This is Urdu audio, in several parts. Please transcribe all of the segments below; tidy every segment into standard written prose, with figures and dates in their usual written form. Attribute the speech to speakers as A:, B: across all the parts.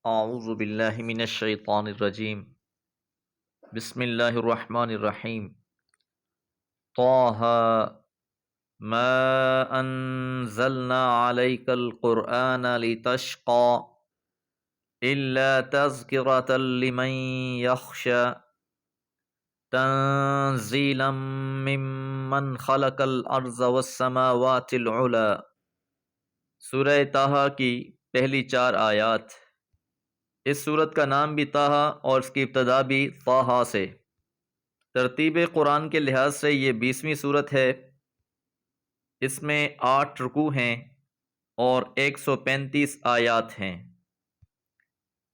A: اعوذ باللہ من الشیطان الرجیم بسم اللہ الرحمن الرحیم طه ما انزلنا علیک القرآن لتشقى الا تذکرة لمن یخشى تنزیلا ممن خلق الارض والسماوات العلی۔ سورہ طه کی پہلی 4 آیات۔ اس سورت کا نام بھی طه اور اس کی ابتدا بھی طه سے۔ ترتیب قرآن کے لحاظ سے یہ 20ویں سورت ہے۔ اس میں 8 رکوع ہیں اور 135 آیات ہیں۔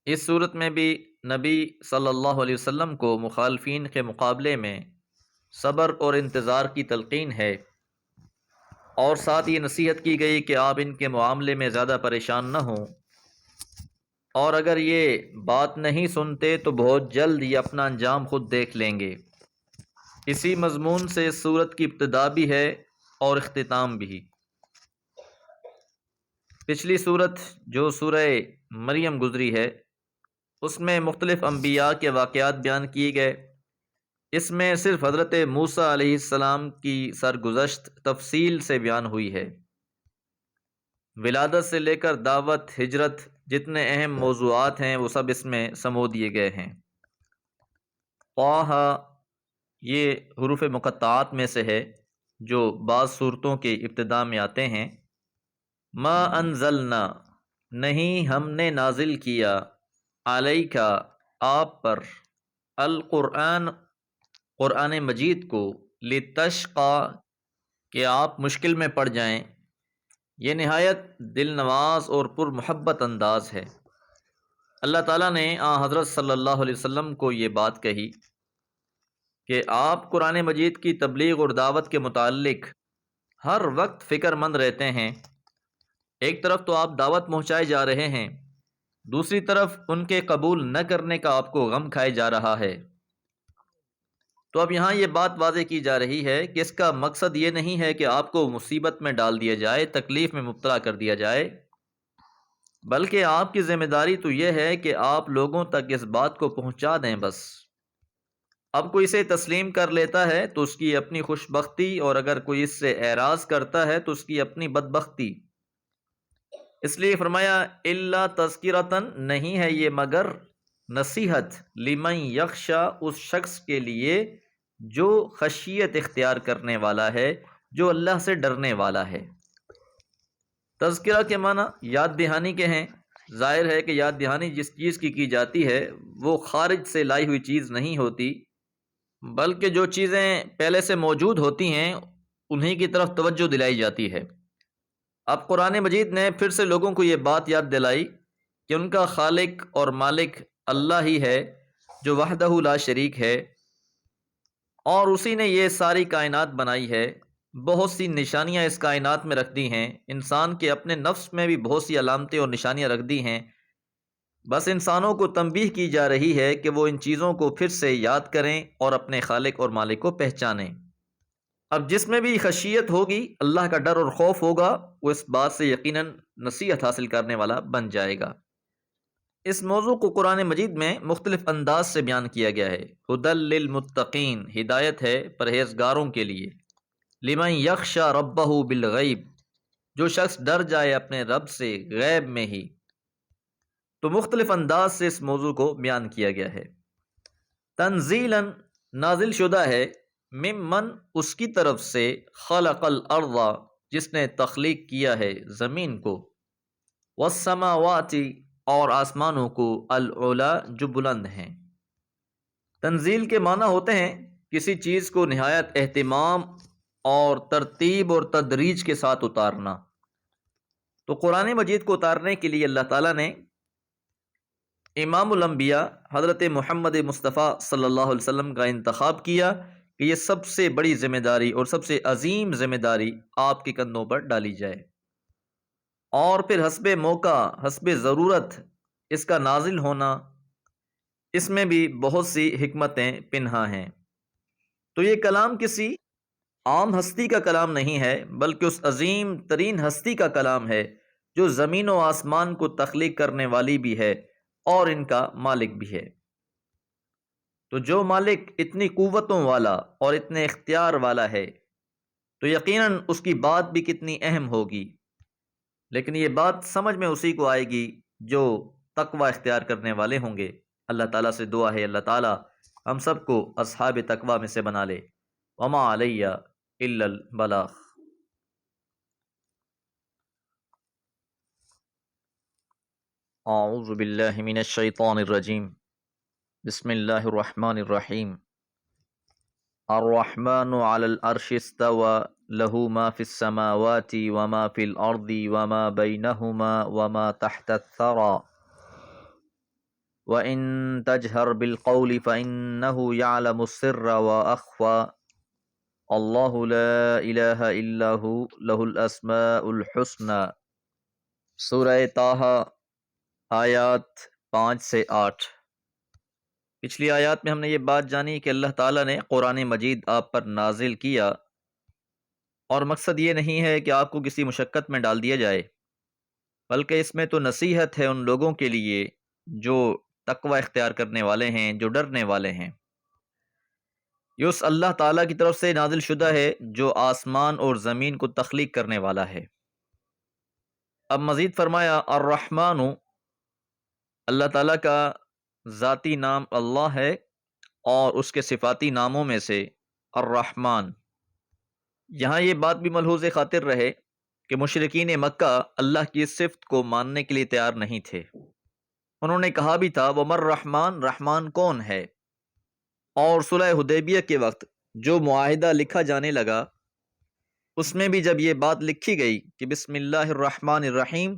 A: اس سورت میں بھی نبی صلی اللہ علیہ وسلم کو مخالفین کے مقابلے میں صبر اور انتظار کی تلقین ہے، اور ساتھ یہ نصیحت کی گئی کہ آپ ان کے معاملے میں زیادہ پریشان نہ ہوں، اور اگر یہ بات نہیں سنتے تو بہت جلد یہ اپنا انجام خود دیکھ لیں گے۔ اسی مضمون سے اس سورت کی ابتدا بھی ہے اور اختتام بھی۔ پچھلی سورت جو سورہ مریم گزری ہے، اس میں مختلف انبیاء کے واقعات بیان کیے گئے۔ اس میں صرف حضرت موسیٰ علیہ السلام کی سرگزشت تفصیل سے بیان ہوئی ہے۔ ولادت سے لے کر دعوت، ہجرت، جتنے اہم موضوعات ہیں وہ سب اس میں سمو دیے گئے ہیں۔ طه یہ حروف مقطعات میں سے ہے جو بعض صورتوں کی ابتدا میں آتے ہیں۔ ما انزلنا نہیں ہم نے نازل کیا، علیک آپ پر، القرآن قرآن مجید کو، لتشقى کہ آپ مشکل میں پڑ جائیں۔ یہ نہایت دل نواز اور پر محبت انداز ہے۔ اللہ تعالیٰ نے حضرت صلی اللہ علیہ وسلم کو یہ بات کہی کہ آپ قرآن مجید کی تبلیغ اور دعوت کے متعلق ہر وقت فکر مند رہتے ہیں۔ ایک طرف تو آپ دعوت پہنچائے جا رہے ہیں، دوسری طرف ان کے قبول نہ کرنے کا آپ کو غم کھائے جا رہا ہے۔ تو اب یہاں یہ بات واضح کی جا رہی ہے کہ اس کا مقصد یہ نہیں ہے کہ آپ کو مصیبت میں ڈال دیا جائے، تکلیف میں مبتلا کر دیا جائے، بلکہ آپ کی ذمہ داری تو یہ ہے کہ آپ لوگوں تک اس بات کو پہنچا دیں بس۔ اب کوئی اسے تسلیم کر لیتا ہے تو اس کی اپنی خوش بختی، اور اگر کوئی اس سے اعراض کرتا ہے تو اس کی اپنی بدبختی۔ اس لیے فرمایا الا تذکرۃ، نہیں ہے یہ مگر نصیحت، لمن یخشی، اس شخص کے لیے جو خشیت اختیار کرنے والا ہے، جو اللہ سے ڈرنے والا ہے۔ تذکرہ کے معنی یاد دہانی کے ہیں۔ ظاہر ہے کہ یاد دہانی جس چیز کی جاتی ہے وہ خارج سے لائی ہوئی چیز نہیں ہوتی، بلکہ جو چیزیں پہلے سے موجود ہوتی ہیں انہی کی طرف توجہ دلائی جاتی ہے۔ اب قرآن مجید نے پھر سے لوگوں کو یہ بات یاد دلائی کہ ان کا خالق اور مالک اللہ ہی ہے، جو وحدہ لا شریک ہے، اور اسی نے یہ ساری کائنات بنائی ہے۔ بہت سی نشانیاں اس کائنات میں رکھ دی ہیں، انسان کے اپنے نفس میں بھی بہت سی علامتیں اور نشانیاں رکھ دی ہیں۔ بس انسانوں کو تنبیہ کی جا رہی ہے کہ وہ ان چیزوں کو پھر سے یاد کریں اور اپنے خالق اور مالک کو پہچانیں۔ اب جس میں بھی خشیت ہوگی، اللہ کا ڈر اور خوف ہوگا، وہ اس بات سے یقیناً نصیحت حاصل کرنے والا بن جائے گا۔ اس موضوع کو قرآن مجید میں مختلف انداز سے بیان کیا گیا ہے۔ ھدی للمتقین، ہدایت ہے پرہیزگاروں کے لیے۔ لمن یخشی ربہ بالغیب، جو شخص ڈر جائے اپنے رب سے غیب میں ہی۔ تو مختلف انداز سے اس موضوع کو بیان کیا گیا ہے۔ تنزیلا، نازل شدہ ہے، ممن، اس کی طرف سے، خلق الارض، جس نے تخلیق کیا ہے زمین کو، والسماوات، اور آسمانوں کو، العلا، جو بلند ہیں۔ تنزیل کے معنی ہوتے ہیں کسی چیز کو نہایت اہتمام اور ترتیب اور تدریج کے ساتھ اتارنا۔ تو قرآن مجید کو اتارنے کے لیے اللہ تعالیٰ نے امام الانبیاء حضرت محمد مصطفیٰ صلی اللہ علیہ وسلم کا انتخاب کیا کہ یہ سب سے بڑی ذمہ داری اور سب سے عظیم ذمہ داری آپ کے کندھوں پر ڈالی جائے، اور پھر حسب موقع، حسب ضرورت اس کا نازل ہونا، اس میں بھی بہت سی حکمتیں پنہاں ہیں۔ تو یہ کلام کسی عام ہستی کا کلام نہیں ہے، بلکہ اس عظیم ترین ہستی کا کلام ہے جو زمین و آسمان کو تخلیق کرنے والی بھی ہے، اور ان کا مالک بھی ہے۔ تو جو مالک اتنی قوتوں والا اور اتنے اختیار والا ہے تو یقیناً اس کی بات بھی کتنی اہم ہوگی، لیکن یہ بات سمجھ میں اسی کو آئے گی جو تقوی اختیار کرنے والے ہوں گے۔ اللہ تعالیٰ سے دعا ہے اللہ تعالیٰ ہم سب کو اصحاب تقوی میں سے بنا لے۔ وما علیہ الا البلاغ۔ اعوذ باللہ من الشیطان الرجیم، بسم اللہ الرحمن الرحیم۔ الرحمن علی العرش استوى له ما في السماوات وما في الأرض وما بينهما وما تحت الثرى وإن تجهر بالقول فإنه يعلم السر وأخفى الله لا إله إلا هو له الأسماء الحسنى۔ سورہ طٰ آیات 5 سے 8۔ پچھلی آیات میں ہم نے یہ بات جانی کہ اللہ تعالیٰ نے قرآن مجید آپ پر نازل کیا، اور مقصد یہ نہیں ہے کہ آپ کو کسی مشقت میں ڈال دیا جائے، بلکہ اس میں تو نصیحت ہے ان لوگوں کے لیے جو تقوی اختیار کرنے والے ہیں، جو ڈرنے والے ہیں۔ یہ اس اللہ تعالیٰ کی طرف سے نازل شدہ ہے جو آسمان اور زمین کو تخلیق کرنے والا ہے۔ اب مزید فرمایا الرحمن، اللہ تعالیٰ کا ذاتی نام اللہ ہے، اور اس کے صفاتی ناموں میں سے الرحمن۔ یہاں یہ بات بھی ملحوظ خاطر رہے کہ مشرکین مکہ اللہ کی اس صفت کو ماننے کے لیے تیار نہیں تھے۔ انہوں نے کہا بھی تھا وَمَا الرحمن، رحمان کون ہے؟ اور صلح حدیبیہ کے وقت جو معاہدہ لکھا جانے لگا اس میں بھی جب یہ بات لکھی گئی کہ بسم اللہ الرحمن الرحیم،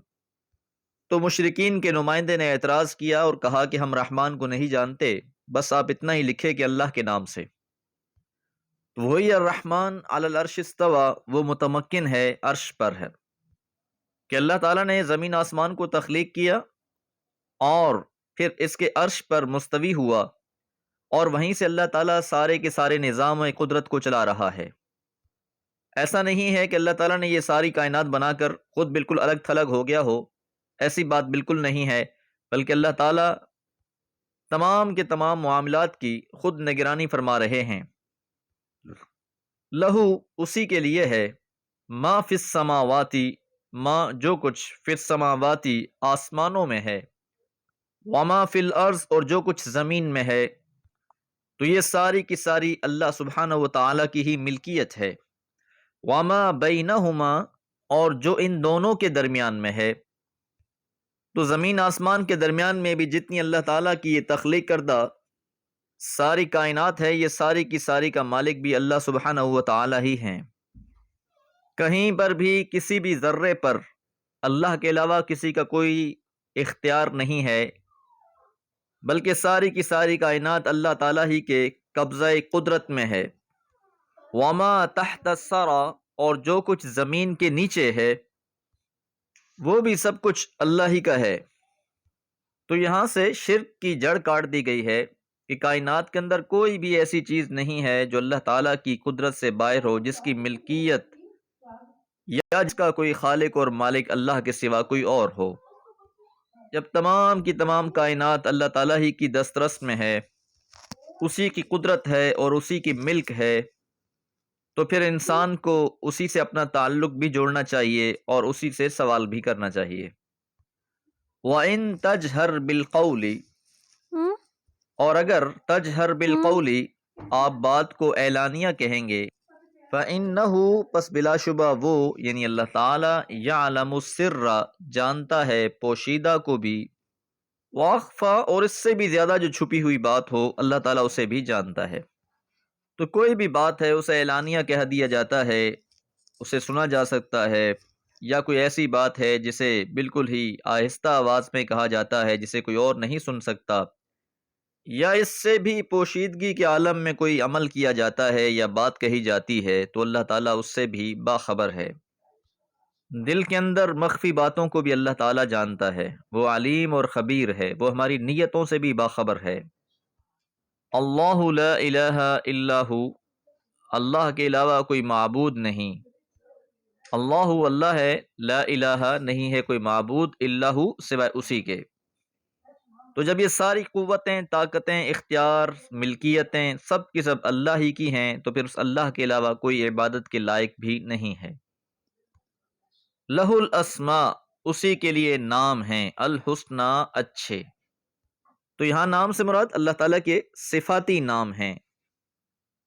A: تو مشرکین کے نمائندے نے اعتراض کیا اور کہا کہ ہم رحمان کو نہیں جانتے، بس آپ اتنا ہی لکھے کہ اللہ کے نام سے۔ تو وہی الرحمن علی العرش استوى، وہ متمکن ہے، عرش پر ہے، کہ اللہ تعالیٰ نے زمین آسمان کو تخلیق کیا اور پھر اس کے عرش پر مستوی ہوا، اور وہیں سے اللہ تعالیٰ سارے کے سارے نظام قدرت کو چلا رہا ہے۔ ایسا نہیں ہے کہ اللہ تعالیٰ نے یہ ساری کائنات بنا کر خود بالکل الگ تھلگ ہو گیا ہو، ایسی بات بالکل نہیں ہے، بلکہ اللہ تعالیٰ تمام کے تمام معاملات کی خود نگرانی فرما رہے ہیں۔ لہو، اسی کے لیے ہے، ما فی السماواتی، ما جو کچھ فی السماواتی آسمانوں میں ہے، وما فی الارض اور جو کچھ زمین میں ہے، تو یہ ساری کی ساری اللہ سبحانہ و تعالیٰ کی ہی ملکیت ہے۔ وما بینہما، اور جو ان دونوں کے درمیان میں ہے، تو زمین آسمان کے درمیان میں بھی جتنی اللہ تعالیٰ کی یہ تخلیق کردہ ساری کائنات ہے، یہ ساری کی ساری کا مالک بھی اللہ سبحانہ و تعالیٰ ہی ہیں۔ کہیں پر بھی کسی بھی ذرے پر اللہ کے علاوہ کسی کا کوئی اختیار نہیں ہے، بلکہ ساری کی ساری کائنات اللہ تعالیٰ ہی کے قبضہ قدرت میں ہے۔ وما تحت الثری، اور جو کچھ زمین کے نیچے ہے وہ بھی سب کچھ اللہ ہی کا ہے۔ تو یہاں سے شرک کی جڑ کاٹ دی گئی ہے کہ کائنات کے اندر کوئی بھی ایسی چیز نہیں ہے جو اللہ تعالیٰ کی قدرت سے باہر ہو، جس کی ملکیت یا جس کا کوئی خالق اور مالک اللہ کے سوا کوئی اور ہو۔ جب تمام کی تمام کائنات اللہ تعالیٰ ہی کی دسترس میں ہے، اسی کی قدرت ہے اور اسی کی ملک ہے، تو پھر انسان کو اسی سے اپنا تعلق بھی جوڑنا چاہیے اور اسی سے سوال بھی کرنا چاہیے۔ وَإِن تَجْهَرْ بِالْقَوْلِ، اور اگر تجہر بالقول، آپ بات کو اعلانیہ کہیں گے، فَإِنَّهُ، پس بلا شبہ وہ یعنی اللہ تعالیٰ، يَعْلَمُ السِّرَّ، جانتا ہے پوشیدہ کو بھی، وَأَخْفَى، اور اس سے بھی زیادہ جو چھپی ہوئی بات ہو اللہ تعالیٰ اسے بھی جانتا ہے۔ تو کوئی بھی بات ہے اسے اعلانیہ کہہ دیا جاتا ہے، اسے سنا جا سکتا ہے، یا کوئی ایسی بات ہے جسے بالکل ہی آہستہ آواز میں کہا جاتا ہے جسے کوئی اور نہیں سن سکتا، یا اس سے بھی پوشیدگی کے عالم میں کوئی عمل کیا جاتا ہے یا بات کہی جاتی ہے، تو اللہ تعالیٰ اس سے بھی باخبر ہے۔ دل کے اندر مخفی باتوں کو بھی اللہ تعالیٰ جانتا ہے، وہ علیم اور خبیر ہے، وہ ہماری نیتوں سے بھی باخبر ہے۔ اللہ لا الہ الا ہو، اللہ کے علاوہ کوئی معبود نہیں۔ اللہ اللہ ہے، لا الہ نہیں ہے کوئی معبود، الا ہو سوائے اسی کے۔ تو جب یہ ساری قوتیں، طاقتیں، اختیار، ملکیتیں سب کی سب اللہ ہی کی ہیں تو پھر اس اللہ کے علاوہ کوئی عبادت کے لائق بھی نہیں ہے۔ لہ الاسماء، اسی کے لیے نام ہیں، الحسنی، اچھے۔ تو یہاں نام سے مراد اللہ تعالیٰ کے صفاتی نام ہیں۔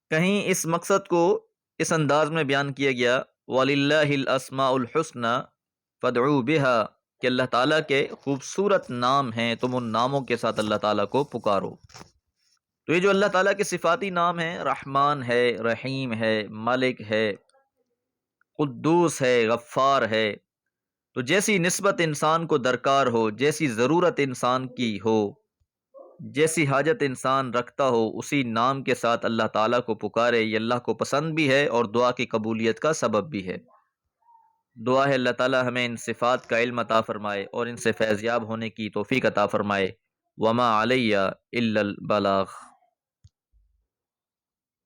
A: کہیں اس مقصد کو اس انداز میں بیان کیا گیا وَلِلَّهِ الْأَسْمَاءُ الْحُسْنَى فَادْعُوا بِهَا، کہ اللہ تعالیٰ کے خوبصورت نام ہیں، تم ان ناموں کے ساتھ اللہ تعالیٰ کو پکارو۔ تو یہ جو اللہ تعالیٰ کے صفاتی نام ہیں، رحمان ہے، رحیم ہے، مالک ہے، قدوس ہے، غفار ہے، تو جیسی نسبت انسان کو درکار ہو، جیسی ضرورت انسان کی ہو، جیسی حاجت انسان رکھتا ہو، اسی نام کے ساتھ اللہ تعالیٰ کو پکارے، یہ اللہ کو پسند بھی ہے اور دعا کی قبولیت کا سبب بھی ہے۔ دعا ہے اللہ تعالیٰ ہمیں ان صفات کا علم عطا فرمائے اور ان سے فیض یاب ہونے کی توفیق عطا فرمائے۔ وما علیہ الا البلاغ۔